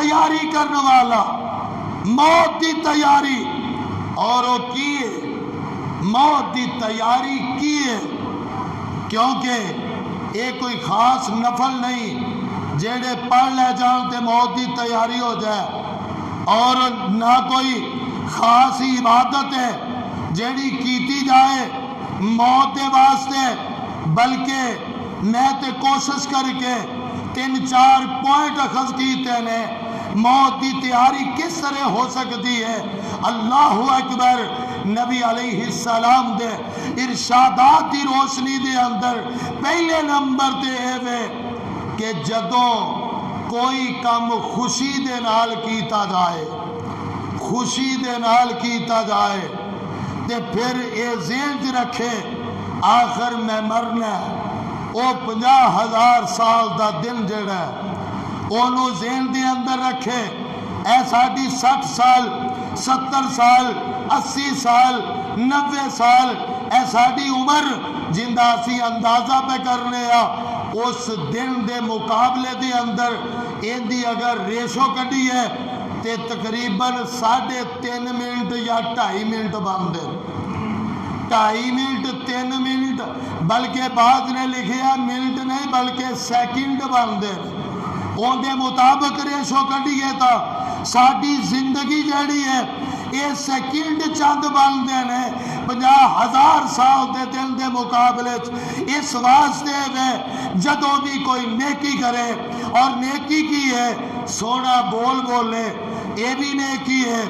تیاری کرنے والا، موت دی تیاری، اور وہ کیے موت دی تیاری کیے، کیونکہ یہ کوئی خاص نفل نہیں جیڑے پڑھ لے جان تے موت دی تیاری ہو جائے، اور نہ کوئی خاص عبادت ہے جیڑی کیتی جائے موت دے واسطے، بلکہ میں تے کوشش کر کے 3-4 پوائنٹ اخذ کیتے نے موت دی تیاری کس طرح ہو سکتی ہے۔ اللہ اکبر، نبی علیہ السلام دے ارشادات دی روشنی دے اندر پہلے نمبر تے اے کہ جدوں کوئی کام خوشی دے نال کیتا جائے، خوشی دے نال کیتا جائے تے پھر اے ذہن چ رکھے آخر میں مرنا ہے، او 50,000 سال دا دن جڑا ہے اونوں ذہن دے اندر رکھے، اے ساڈی 60 سال 70 سال 80 سال 90 سال اے ساڈی عمر جندہ اسی اندازہ پہ کرنے اس دن دے مقابلے دے اندر ان دی اگر ریشو کٹی ہے تے تقریباً 3.5 منٹ یا 2.5 منٹ بندے، 2.5 منٹ 3 منٹ، بلکہ بعض نے لکھیا منٹ نہیں بلکہ سیکنڈ بندے، ان دے مطابق ریشو کٹی ہے تا ساڈی زندگی جڑی ہے یہ سیکنڈ چند بندے نے 50,000 سال دے دن دے مقابلے۔ اس واسطے میں جدوں بھی کوئی نیکی کرے اور نیکی کی ہے سونا بول بولے یہ بھی نیکی ہے،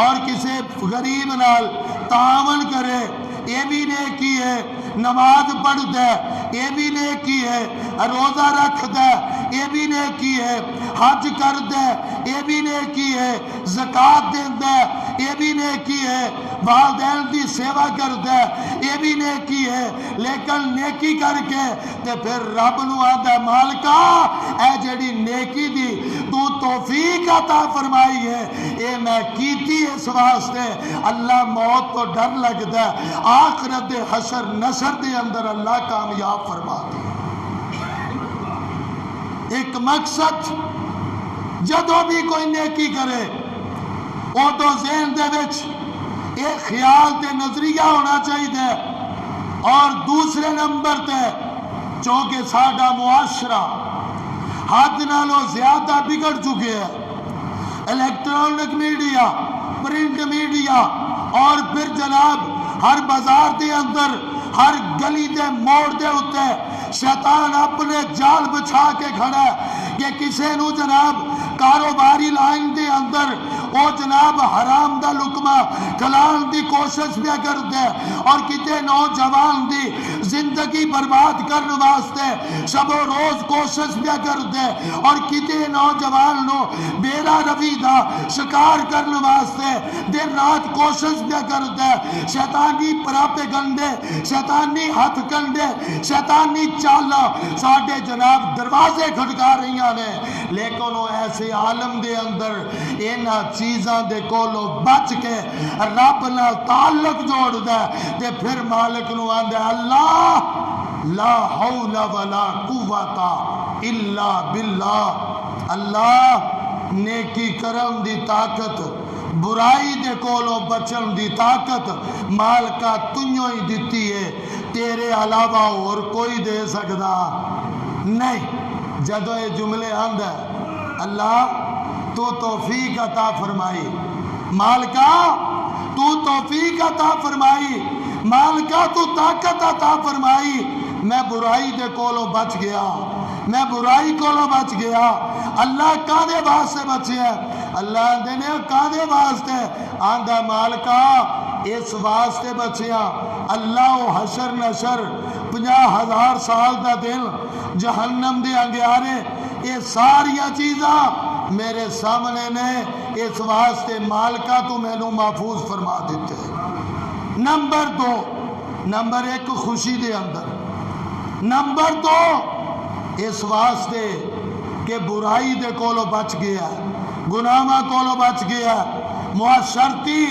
اور کسی غریب نال تعاون کرے یہ بھی نیکی ہے، نماز پڑھ دے یہ بھی نیکی ہے، روزہ رکھ دے یہ بھی نیکی ہے، حج کر دے یہ بھی نیکی ہے، زکوٰۃ دے دے یہ بھی نیکی ہے، والدین دی سیوا کر دے یہ بھی نیکی ہے، لیکن نیکی کر کے تے پھر رب نو آندا مالکا اے جڑی نیکی دی تو توفیق عطا فرمائی ہے اے میں کیتی اس واسطے اللہ موت تو ڈر لگدا ہے، آخرت دے حشر نشر دے اندر اللہ کامیاب فرما دے۔ ایک مقصد جدوں بھی کوئی نیکی کرے وہ تو ذہن دے وچ ایک خیال تے نظریہ ہونا چاہیے، اور دوسرے نمبر تے چونکہ ساڈا معاشرہ حد نالوں زیادہ بگڑ چکے ہے، الیکٹرانک میڈیا، پرنٹ میڈیا، اور پھر جناب ہر بازار دے اندر ہر گلی دے موڑ دے اتے شیطان اپنے جال بچھا کے کھڑا ہے کہ کسے نو جناب کاروباری لائن دے اندر وہ جناب حرام دا لقمہ کھلان دی کوشش بھی کر دے، اور کتے نوجوان دی زندگی برباد کرنے واسطے شب و روز کوشش بھی کر دے، اور کتے نوجوان نو بیرا روی دا شکار کرنے واسطے دن رات کوشش بھی کر دے، شیطانی پراپے گنڈے، شیطانی ہاتھ کنڈے، شیطانی چالا ساڑھے جناب دروازے کھٹکا رہی نے، لیکن وہ ایسے عالم دے اندر اینا چیزاں دے کولو بچ کے رب نہ تعلق جوڑ دے تے پھر مالک نو آندے اللہ لا حول ولا قوت الا باللہ، اللہ نیکی کرن دی طاقت برائی دے کولو بچن دی طاقت مالکا تنیوں ہی دیتی ہے، تیرے علاوہ اور کوئی دے سکتا نہیں۔ جدو یہ جملے آندہ اللہ تو توفیق عطا فرمائی، مالکا تو توفیق عطا فرمائی، مالکا تو طاقت عطا فرمائی، میں برائی دے کولو بچ گیا، میں برائی کولو بچ گیا۔ اللہ کادے واسطے بچے ہیں؟ اللہ دینے کادے واسطے؟ آندہ مالکا اس واسطے بچیا اللہ و حشر نشر 50,000 سال دا دل جہنم دے انگیارے یہ ساریاں چیزاں میرے سامنے نے، اس واسطے مالکا تو میں نو محفوظ فرما دیتے۔ نمبر 2، نمبر 1 خوشی دے اندر، نمبر 2 اس واسطے کہ برائی دے کولو بچ گیا، گناہاں کولو بچ گیا، معاشرتی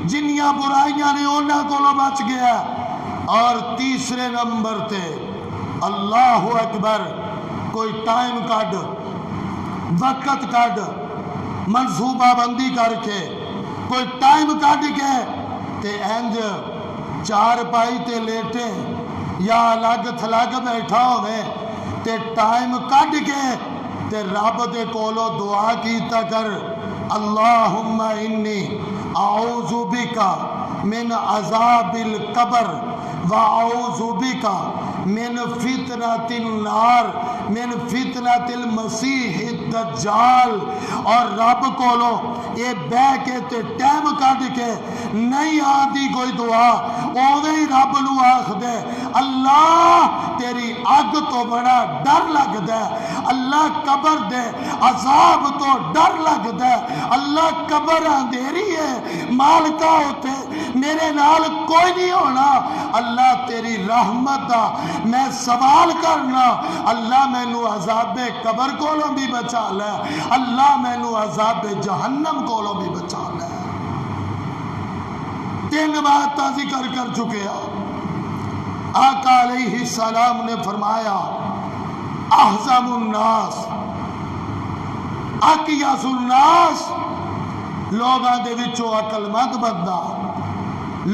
جنیاں برائیاں نے انہاں کولو بچ گیا، اور تیسرے نمبر تے اللہ اکبر کوئی ٹائم کڈ وقت کڈ منصوبہ بندی کر کے کوئی ٹائم کٹ کے تے انج چار پائی تے لیٹے یا الگ تھلگ بیٹھا ہوئے تے ٹائم کٹ کے تے رب دے کولو دعا کیتا کر اللہم انی اعوذ بکا من عذاب القبر واعوذ بکا من فتنۃ النار من فتنۃ المسیح الدجال. اور رب کولو یہ بہ کے تے ٹائم کٹ کے نہیں آتی کوئی دعا اوے ہی رب نو آکھ دے اللہ تیری اگ تو بڑا ڈر لگدا ہے, اللہ قبر دے عذاب تو ڈر لگدا ہے, اللہ قبر اندھیری ہے مالکا ہوتے میرے نال کوئی نہیں ہونا, اللہ تیری رحمت دا میں سوال کرنا اللہ مینو عذاب قبر کولوں بھی بچا لے, اللہ مینو عذاب جہنم کولوں بھی بچا لے. 3 بات ذکر کر چکے ہیں. آقا علیہ السلام نے فرمایا احزم الناس اقیس الناس, لوگاں دے وچوں عقل مند بندہ,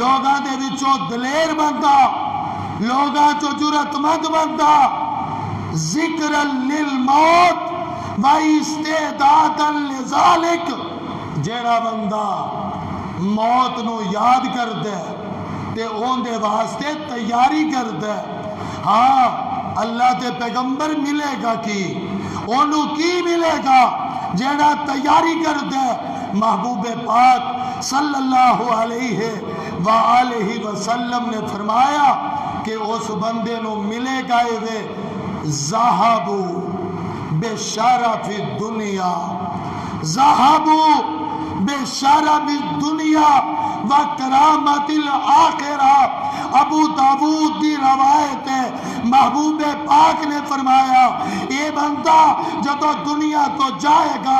لوگاں دے وچوں دلیر بندہ, لوگاں چو جرت مند بندہ, ذکر للموت و استعدادا لذالک, جیڑا بندہ موت نو یاد کر دے تے اون دے واسطے تیاری کر دے. ہاں اللہ تے پیغمبر ملے گا کی اونوں کی ملے گا جیڑا تیاری کر دے. محبوب پاک صلی اللہ علیہ وآلہ وسلم نے فرمایا کہ اس بندے نو ملے گا وے ذہبو بشرف الدنیا, ذہبو بشرف الدنیا و کرامت الآخرہ. ابو داؤد دی روایت ہے, محبوب پاک نے فرمایا اے بندہ جدو دنیا تو جائے گا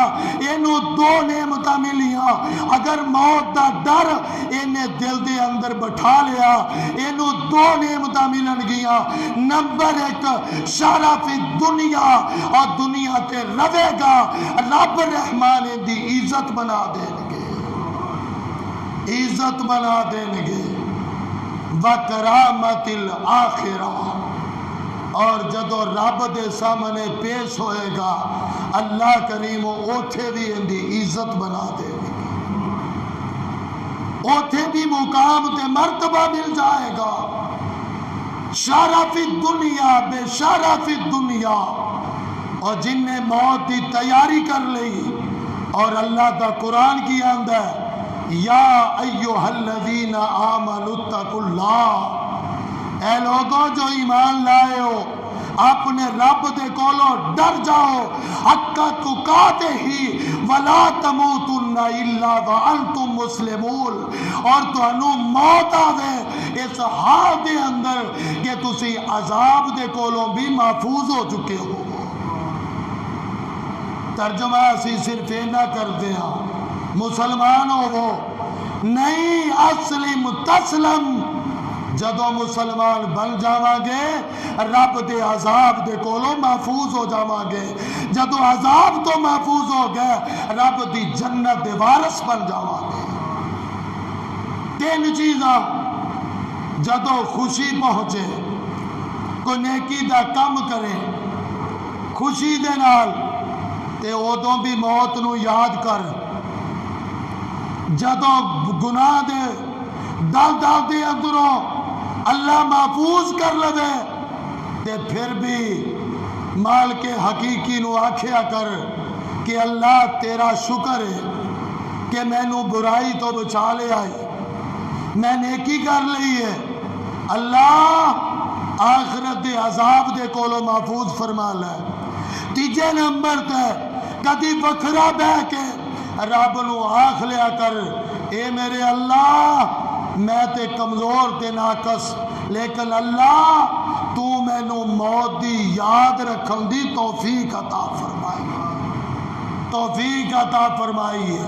اینو 2 نعمتاں ملیاں, اگر موت دا ڈر اینے دل دے اندر بٹھا لیا اینو 2 نعمتاں ملن گیاں. نمبر 1 شرف دنیا, اور دنیا تے رہے گا رب رحمان دی عزت بنا دیں گے, عزت بنا دیں گے. وَكَرَامَةِ الْآخِرَةِ, اور جدو رب دے سامنے پیش ہوئے گا اللہ کریم اوتھے بھی ان دی عزت بنا دے گا, اوتھے بھی مقام تے مرتبہ مل جائے گا. شرف الدنیا بے شرف الدنیا, اور جن نے موت دی تیاری کر لی اور اللہ دا قرآن کی آندہ ہے یا ایہا الذین آمنوا اتقوا اللہ, اے لوگوں جو ایمان لائے ہو اپنے رب دے کولو ڈر جاؤ حق تقاتے ہی ولا تموتن الا وانتم مسلمون, اور تانوں موت آوے اس حال دے اندر کہ تسی عذاب دے کولو بھی محفوظ ہو چکے ہو. ترجمہ اسی صرف یہ نہ کرتے ہیں مسلمان ہو وہ نہیں, اسلم تسلم, جدو مسلمان بن جاواں گے رب دے عذاب دے کولو محفوظ ہو جاواں گے, جدو عذاب تو محفوظ ہو گئے رب دی جنت دے وارث بن جاواں گے. 3 چیزاں جدو خوشی پہنچے کوئی نیکی دا کم کرے خوشی دے نال تے ادوں بھی موت نو یاد کر, جدو گناہ دے دل دے اندروں اللہ محفوظ کر لے تے پھر بھی مالک حقیقی نو آکھیا کر کہ اللہ تیرا شکر ہے کہ میں نو برائی تو بچا لے آئی, میں نیکی کر لی ہے, اللہ آخرت دے عذاب دے کولو محفوظ فرما لے. 3 نمبر تے کدی وکھرا بہ کے رب نو آکھ لیا کر اے میرے اللہ میں تے کمزور تے ناقص, لیکن اللہ تو میں نو موت دی یاد رکھن دی توفیق عطا فرمائی, توفیق عطا فرمائی ہے.